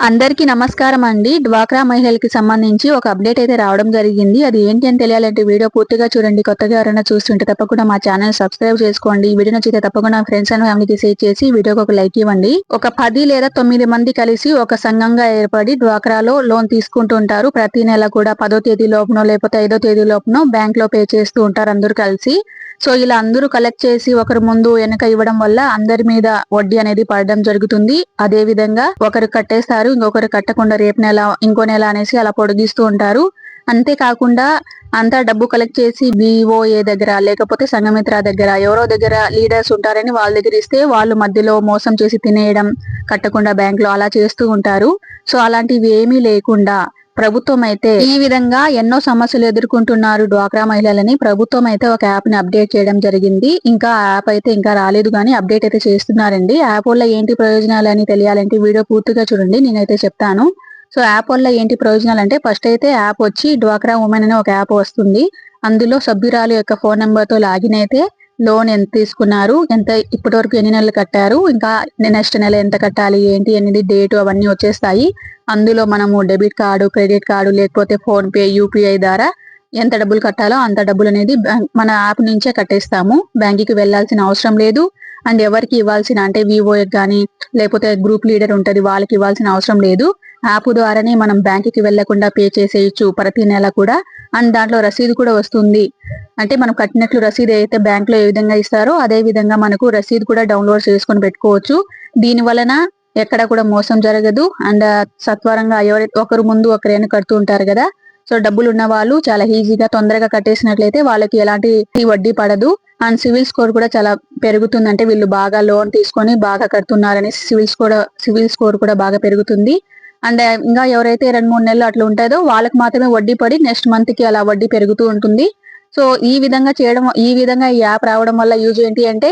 అందరికీ నమస్కారం అండి. డ్వాక్రా మహిళలకి సంబంధించి ఒక అప్డేట్ అయితే రావడం జరిగింది. అది ఏంటి అని తెలియాలంటే వీడియో పూర్తిగా చూడండి. కొత్తగా ఎవరైనా చూస్తుంటే తప్పకుండా మా ఛానల్ సబ్స్క్రైబ్ చేసుకోండి. ఈ వీడియో నచ్చితే తప్పకుండా ఫ్రెండ్స్ అండ్ ఫ్యామిలీకి షేర్ చేసి వీడియోకి ఒక లైక్ ఇవ్వండి. ఒక 10 లేదా 9 మంది కలిసి ఒక సంఘంగా ఏర్పడి డ్వాక్రాలో లోన్ తీసుకుంటూ ఉంటారు. ప్రతి నెల కూడా 10వ తేదీ లోపునో లేకపోతే 5వ తేదీ లోపునో బ్యాంక్ లో పే చేస్తూ ఉంటారు అందరూ కలిసి. సో ఇలా అందరూ కలెక్ట్ చేసి ఒకరు ముందు వెనక ఇవ్వడం వల్ల అందరి మీద వడ్డీ అనేది పడడం జరుగుతుంది. అదే విధంగా ఒకరు కట్టేస్తారు, ఇంకొకరు కట్టకుండా రేపు నెల ఇంకో నెల అనేసి అలా పొడిగిస్తూ ఉంటారు. అంతేకాకుండా అంతా డబ్బు కలెక్ట్ చేసి బిఓఏ దగ్గర లేకపోతే సంఘమిత్ర దగ్గర ఎవరో దగ్గర లీడర్స్ ఉంటారని వాళ్ళ దగ్గర ఇస్తే వాళ్ళు మధ్యలో మోసం చేసి తినేయడం, కట్టకుండా బ్యాంక్ లో అలా చేస్తూ ఉంటారు. సో అలాంటివి ఏమీ లేకుండా ప్రభుత్వం అయితే ఈ విధంగా ఎన్నో సమస్యలు ఎదుర్కొంటున్నారు డ్వాక్రా మహిళలని. ప్రభుత్వం అయితే ఒక యాప్ ని అప్డేట్ చేయడం జరిగింది. ఇంకా యాప్ అయితే ఇంకా రాలేదు కానీ అప్డేట్ అయితే చేస్తున్నారండి. యాప్ వల్ల ఏంటి ప్రయోజనాలు అని తెలియాలంటే వీడియో పూర్తిగా చూడండి, నేనైతే చెప్తాను. సో యాప్ వల్ల ఏంటి ప్రయోజనాలు అంటే ఫస్ట్ అయితే యాప్ వచ్చి డ్వాక్రా ఉమెన్ అనే ఒక యాప్ వస్తుంది. అందులో సభ్యురాలు యొక్క ఫోన్ నెంబర్ తో లాగిన్ అయితే లోన్ ఎంత తీసుకున్నారు, ఎంత ఇప్పటి వరకు ఎన్ని నెలలు కట్టారు, ఇంకా నెక్స్ట్ నెల ఎంత కట్టాలి, ఏంటి అనేది డేటు అవన్నీ వచ్చేస్తాయి. అందులో మనము డెబిట్ కార్డు, క్రెడిట్ కార్డు లేకపోతే ఫోన్ పే, యూపీఐ ద్వారా ఎంత డబ్బులు కట్టాలో అంత డబ్బులు అనేది మన యాప్ నుంచే కట్టేస్తాము. బ్యాంకుకి వెళ్లాల్సిన అవసరం లేదు. అండ్ ఎవరికి ఇవ్వాల్సిన అంటే వివోఏ కానీ లేకపోతే గ్రూప్ లీడర్ ఉంటది వాళ్ళకి ఇవ్వాల్సిన అవసరం లేదు. యాప్ ద్వారానే మనం బ్యాంకుకి వెళ్లకుండా పే చేసేయచ్చు ప్రతి నెల కూడా. అండ్ దాంట్లో రసీదు కూడా వస్తుంది. అంటే మనం కట్టినట్లు రసీదు అయితే బ్యాంక్ లో ఏ విధంగా ఇస్తారో అదే విధంగా మనకు రసీదు కూడా డౌన్లోడ్ చేసుకొని పెట్టుకోవచ్చు. దీని వలన ఎక్కడ కూడా మోసం జరగదు. అండ్ సత్వరంగా ఎవరైతే ఒకరు ముందు ఒకరైనా కడుతూ ఉంటారు కదా, సో డబ్బులు ఉన్న వాళ్ళు చాలా ఈజీగా తొందరగా కట్టేసినట్లయితే వాళ్ళకి ఎలాంటి వడ్డీ పడదు. అండ్ సివిల్ స్కోర్ కూడా చాలా పెరుగుతుంది. అంటే వీళ్ళు బాగా లోన్ తీసుకొని బాగా కడుతున్నారని సివిల్ స్కోర్ కూడా బాగా పెరుగుతుంది. అండ్ ఇంకా ఎవరైతే 2-3 నెలలు అట్లా ఉంటుందో వాళ్ళకి మాత్రమే వడ్డీ పడి నెక్స్ట్ మంత్ కి అలా వడ్డీ పెరుగుతూ ఉంటుంది. సో ఈ విధంగా ఈ యాప్ రావడం వల్ల యూజ్ ఏంటి అంటే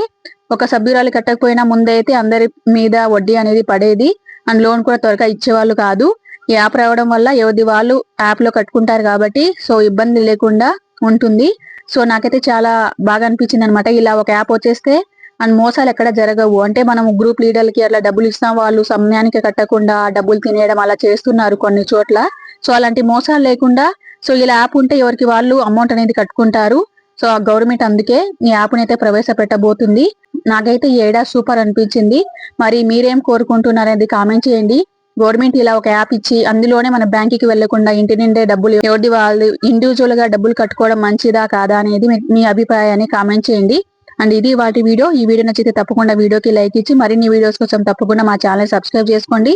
ఒక సభ్యురాలు కట్టకపోయినా ముందైతే అందరి మీద వడ్డీ అనేది పడేది. అండ్ లోన్ కూడా త్వరగా ఇచ్చేవాళ్ళు కాదు. ఈ యాప్ రావడం వల్ల ఎవరి వాళ్ళు యాప్ లో కట్టుకుంటారు కాబట్టి సో ఇబ్బంది లేకుండా ఉంటుంది. సో నాకైతే చాలా బాగా అనిపించింది అనమాట. ఇలా ఒక యాప్ వచ్చేస్తే అండ్ మోసాలు ఎక్కడ జరగవు. అంటే మనం గ్రూప్ లీడర్లకి అట్లా డబ్బులు ఇస్తాం, వాళ్ళు సమయానికి కట్టకుండా డబ్బులు తినేయడం అలా చేస్తున్నారు కొన్ని చోట్ల. సో అలాంటి మోసాలు లేకుండా సో ఇలా యాప్ ఉంటే ఎవరికి వాళ్ళు అమౌంట్ అనేది కట్టుకుంటారు. సో గవర్నమెంట్ అందుకే ఈ యాప్ అయితే ప్రవేశపెట్టబోతుంది. నాకైతే ఈ ఐడియా సూపర్ అనిపించింది. మరి మీరేం కోరుకుంటున్నారు అనేది కామెంట్ చేయండి. గవర్నమెంట్ ఇలా ఒక యాప్ ఇచ్చి అందులోనే మన బ్యాంకుకి వెళ్లకుండా ఇంటి నిండే డబ్బులు ఎవరి వాళ్ళు ఇండివిజువల్ గా డబ్బులు కట్టుకోవడం మంచిదా కాదా అనేది మీ అభిప్రాయాన్ని కామెంట్ చేయండి. అండ్ ఇది వాటి వీడియో. ఈ వీడియో నచ్చితే తప్పకుండా వీడియోకి లైక్ ఇచ్చి మరిన్ని వీడియోస్ కోసం తప్పకుండా మా ఛానల్ సబ్స్క్రైబ్ చేసుకోండి.